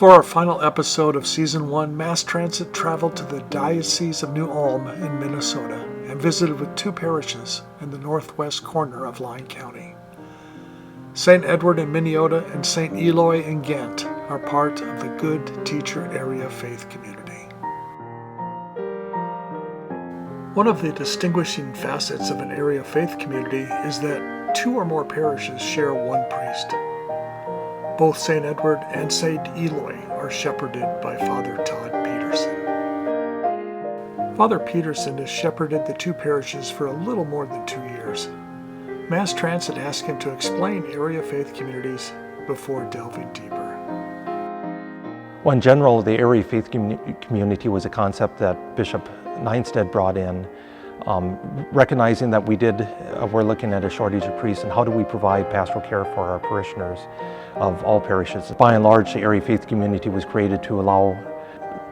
For our final episode of Season 1, MassTransit traveled to the Diocese of New Ulm in Minnesota and visited with two parishes in the northwest corner of Lyon County. St. Edward in Minneota and St. Eloi in Ghent are part of the Good Teacher Area Faith Community. One of the distinguishing facets of an area faith community is that two or more parishes share one priest. Both St. Edward and St. Eloi are shepherded by Father Todd Petersen. Father Petersen has shepherded the two parishes for a little more than 2 years. MassTransit asked him to explain area faith communities before delving deeper. Well, in general, the area faith community was a concept that Bishop Neinstedt brought in, recognizing that we're looking at a shortage of priests and how do we provide pastoral care for our parishioners of all parishes. By and large, the area faith community was created to allow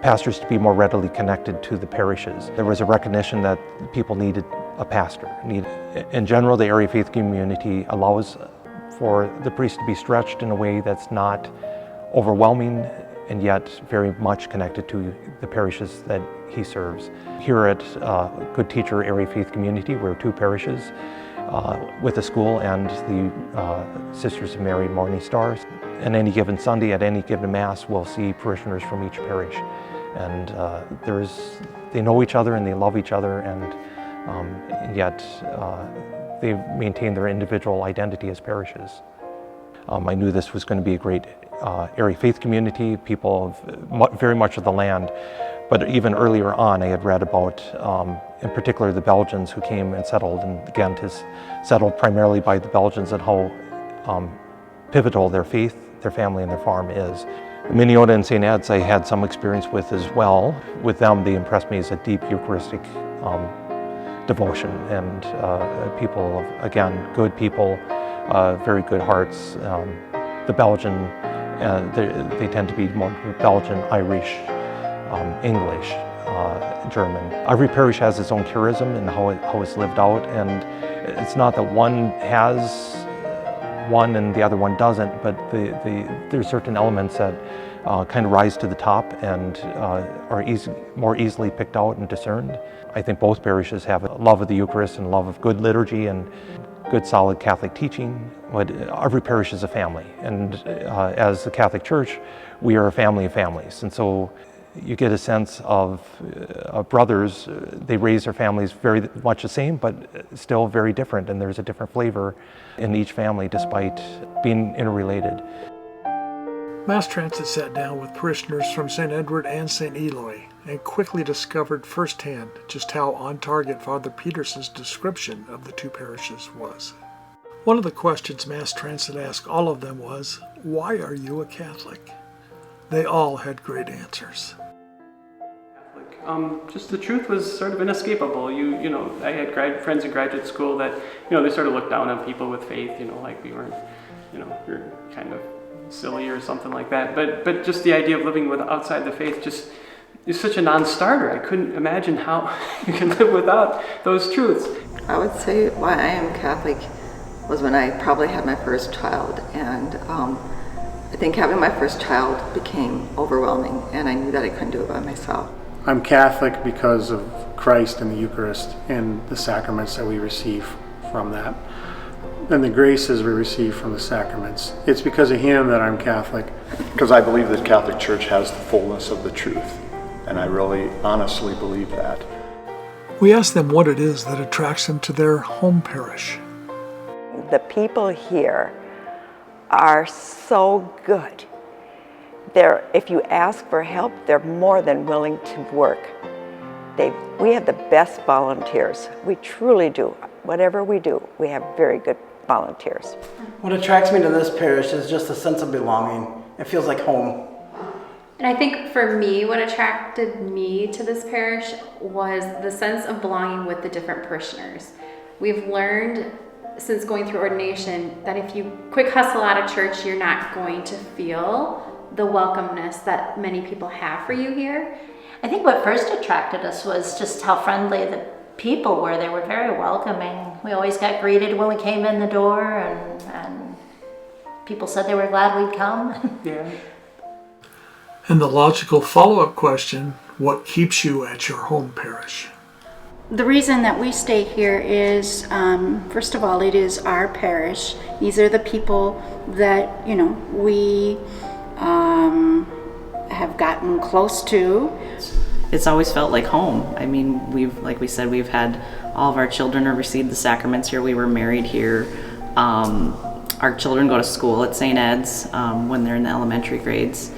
pastors to be more readily connected to the parishes. There was a recognition that people needed a pastor. In general, the area faith community allows for the priest to be stretched in a way that's not overwhelming and yet very much connected to the parishes that he serves. Here at Good Teacher Area Faith Community, we're two parishes with a school and the Sisters of Mary Morning Stars. On any given Sunday, at any given Mass, we'll see parishioners from each parish. And they know each other and they love each other, and yet they maintain their individual identity as parishes. I knew this was going to be a great area faith community, people of very much of the land. But even earlier on, I had read about, in particular, the Belgians who came and settled, and Ghent is settled primarily by the Belgians, and how pivotal their faith, their family, and their farm is. Minneota and St. Ed's I had some experience with as well. With them, they impressed me as a deep Eucharistic devotion, and people, again, good people, very good hearts. The Belgian, they tend to be more Belgian, Irish, English, German. Every parish has its own charism and how it's lived out, and it's not that one has one and the other one doesn't, but there's certain elements that kind of rise to the top and are more easily picked out and discerned. I think both parishes have a love of the Eucharist and love of good liturgy and good solid Catholic teaching, but every parish is a family, and as the Catholic Church, we are a family of families, and so you get a sense of brothers. They raise their families very much the same, but still very different, and there's a different flavor in each family despite being interrelated. MassTransit sat down with parishioners from St. Edward and St. Eloi and quickly discovered firsthand just how on target Father Petersen's description of the two parishes was. One of the questions MassTransit asked all of them was, "Why are you a Catholic?" They all had great answers. Just the truth was sort of inescapable. I had friends in graduate school that, they sort of looked down on people with faith, like we weren't, we're kind of silly or something like that. But just the idea of living outside the faith just is such a non-starter. I couldn't imagine how you can live without those truths. I would say why I am Catholic was when I probably had my first child, and I think having my first child became overwhelming, and I knew that I couldn't do it by myself. I'm Catholic because of Christ and the Eucharist and the sacraments that we receive from that, and the graces we receive from the sacraments. It's because of Him that I'm Catholic. Because I believe that Catholic Church has the fullness of the truth, and I really honestly believe that. We asked them what it is that attracts them to their home parish. The people here are so good. If you ask for help, they're more than willing to work. We have the best volunteers. We truly do. Whatever we do, we have very good volunteers. What attracts me to this parish is just a sense of belonging. It feels like home. And I think for me, what attracted me to this parish was the sense of belonging with the different parishioners. We've learned since going through ordination that if you quick hustle out of church, you're not going to feel the welcomeness that many people have for you here. I think what first attracted us was just how friendly the people were. They were very welcoming. We always got greeted when we came in the door, and people said they were glad we'd come. Yeah. And the logical follow-up question, what keeps you at your home parish? The reason that we stay here is, first of all, it is our parish. These are the people that, we have gotten close to. It's always felt like home. I mean, like we said, we've had all of our children have received the sacraments here. We were married here. Our children go to school at St. Ed's when they're in the elementary grades.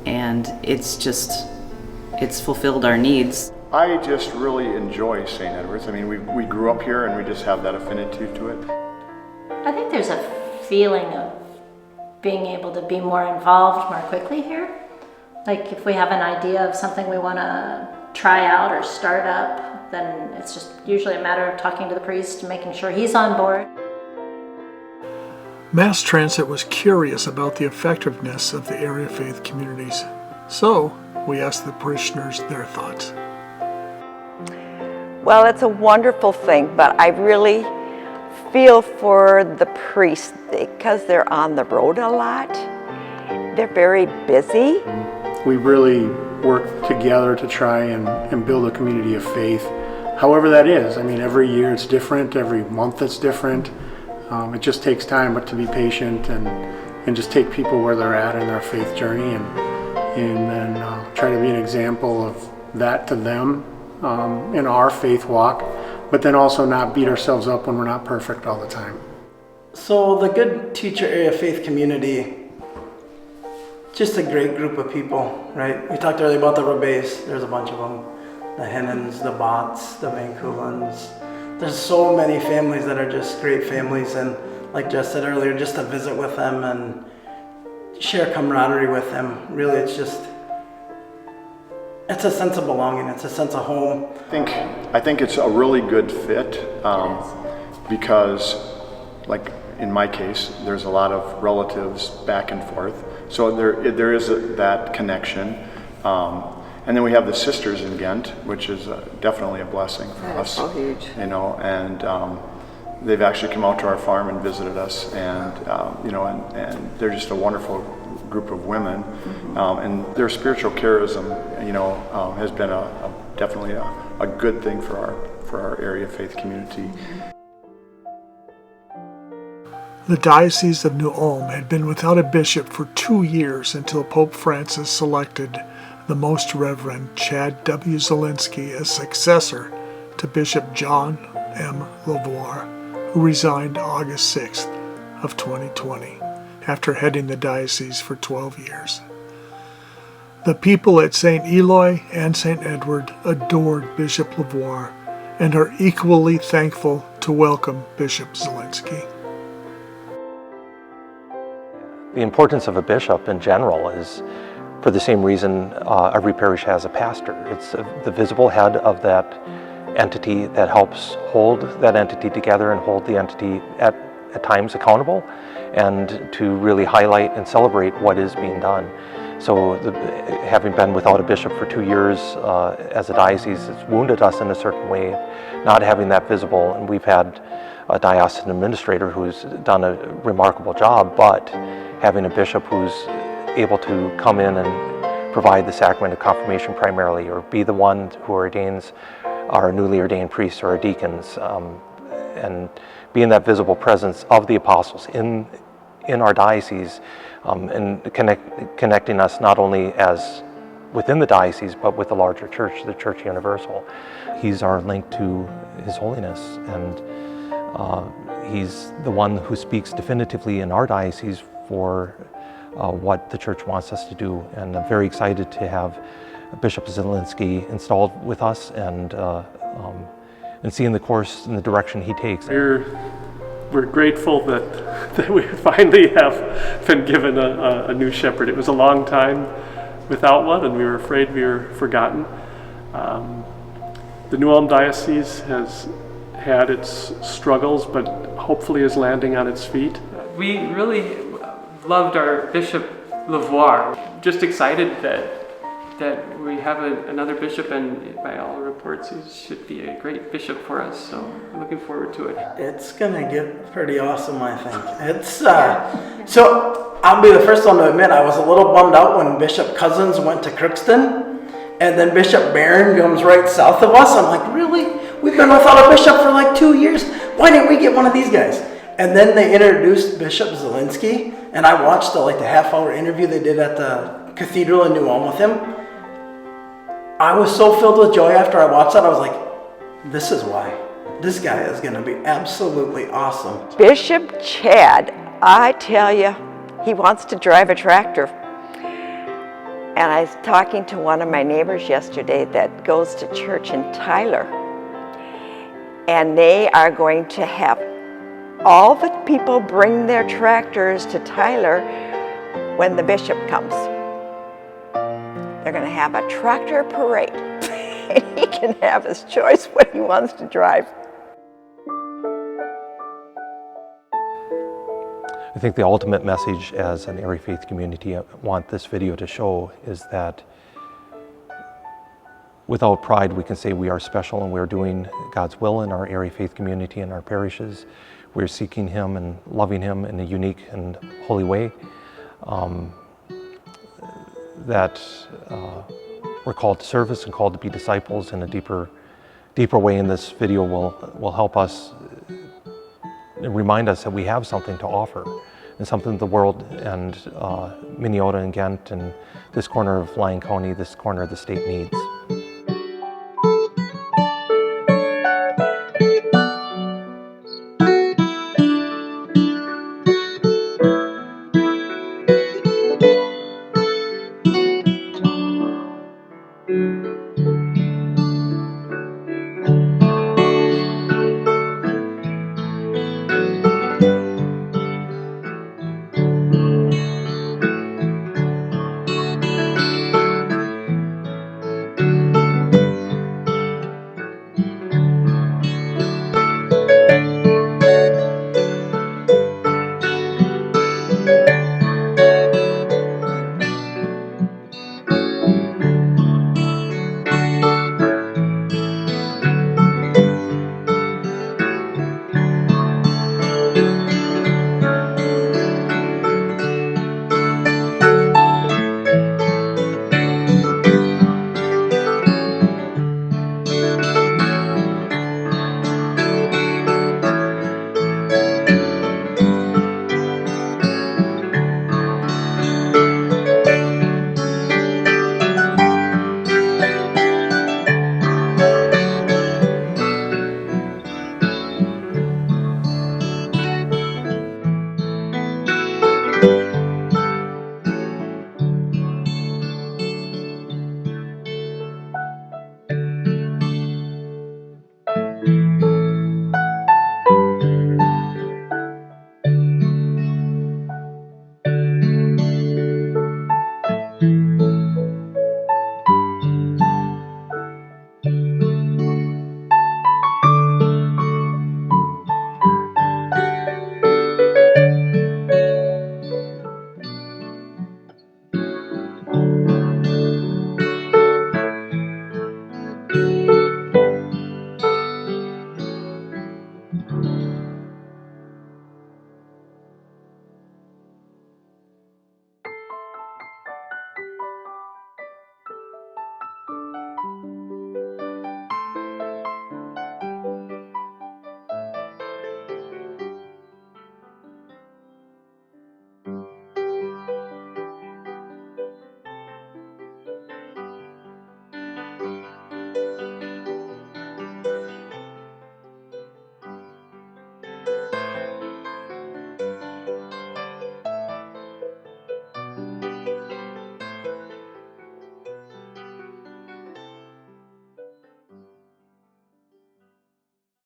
And it's fulfilled our needs. I just really enjoy St. Edward's. I mean, we grew up here and we just have that affinity to it. I think there's a feeling of being able to be more involved more quickly here. Like if we have an idea of something we want to try out or start up, then it's just usually a matter of talking to the priest and making sure he's on board. MassTransit was curious about the effectiveness of the area faith communities, so we asked the parishioners their thoughts. Well, it's a wonderful thing, but I really feel for the priests because they're on the road a lot. They're very busy. We really work together to try and build a community of faith, however that is. I mean, every year it's different, every month it's different. It just takes time, but to be patient and just take people where they're at in their faith journey and then try to be an example of that to them in our faith walk, but then also not beat ourselves up when we're not perfect all the time. So the Good Teacher Area Faith Community, just a great group of people, right? We talked earlier about the Rebets. There's a bunch of them. The Hennons, the Botts, the Van Coolens. There's so many families that are just great families, and like Jess said earlier, just to visit with them and share camaraderie with them. Really, it's a sense of belonging. It's a sense of home. I think it's a really good fit because, like in my case, there's a lot of relatives back and forth. So there is that connection. And then we have the sisters in Ghent, which is definitely a blessing for us. So huge. And they've actually come out to our farm and visited us, and and they're just a wonderful group of women. And their spiritual charism, has been definitely a good thing for our area faith community. The Diocese of New Ulm had been without a bishop for 2 years until Pope Francis selected the Most Reverend Chad W. Zielinski as successor to Bishop John M. Lavoie, who resigned August 6th of 2020 after heading the diocese for 12 years. The people at St. Eloi and St. Edward adored Bishop Lavoie and are equally thankful to welcome Bishop Zielinski. The importance of a bishop in general is for the same reason every parish has a pastor. It's the visible head of that entity that helps hold that entity together and hold the entity at times accountable, and to really highlight and celebrate what is being done. So having been without a bishop for 2 years as a diocese, it's wounded us in a certain way, not having that visible. And we've had a diocesan administrator who's done a remarkable job, but having a bishop who's able to come in and provide the sacrament of confirmation primarily, or be the one who ordains our newly ordained priests or our deacons, and being that visible presence of the apostles in our diocese, and connecting us not only as within the diocese, but with the larger church, the Church Universal. He's our link to His Holiness, and he's the one who speaks definitively in our diocese for what the church wants us to do. And I'm very excited to have Bishop Zielinski installed with us, and seeing the course and the direction he takes. We're grateful that we finally have been given a new shepherd. It was a long time without one, and we were afraid we were forgotten. The New Ulm Diocese has had its struggles, but hopefully is landing on its feet. We really loved our Bishop Lavoie. Just excited that we have another bishop, and by all reports he should be a great bishop for us, so looking forward to it. It's gonna get pretty awesome, I think. It's so I'll be the first one to admit I was a little bummed out when Bishop Cousins went to Crookston, and then Bishop Barron comes right south of us. I'm like, really? We've been without a bishop for like 2 years. Why didn't we get one of these guys? And then they introduced Bishop Zielinski, and I watched the half-hour interview they did at the cathedral in New Ulm with him. I was so filled with joy after I watched that. I was like, this is why. This guy is going to be absolutely awesome. Bishop Chad, I tell you, he wants to drive a tractor. And I was talking to one of my neighbors yesterday that goes to church in Tyler. And they are going to have all the people bring their tractors to Tyler when the bishop comes. They're going to have a tractor parade. And he can have his choice what he wants to drive. I think the ultimate message as an area faith community I want this video to show is that without pride we can say we are special and we're doing God's will in our area faith community and our parishes. We're seeking Him and loving Him in a unique and holy way. That we're called to service and called to be disciples in a deeper way, and this video will help us and remind us that we have something to offer and something the world and Minneota and Ghent and this corner of Lyon County, this corner of the state needs.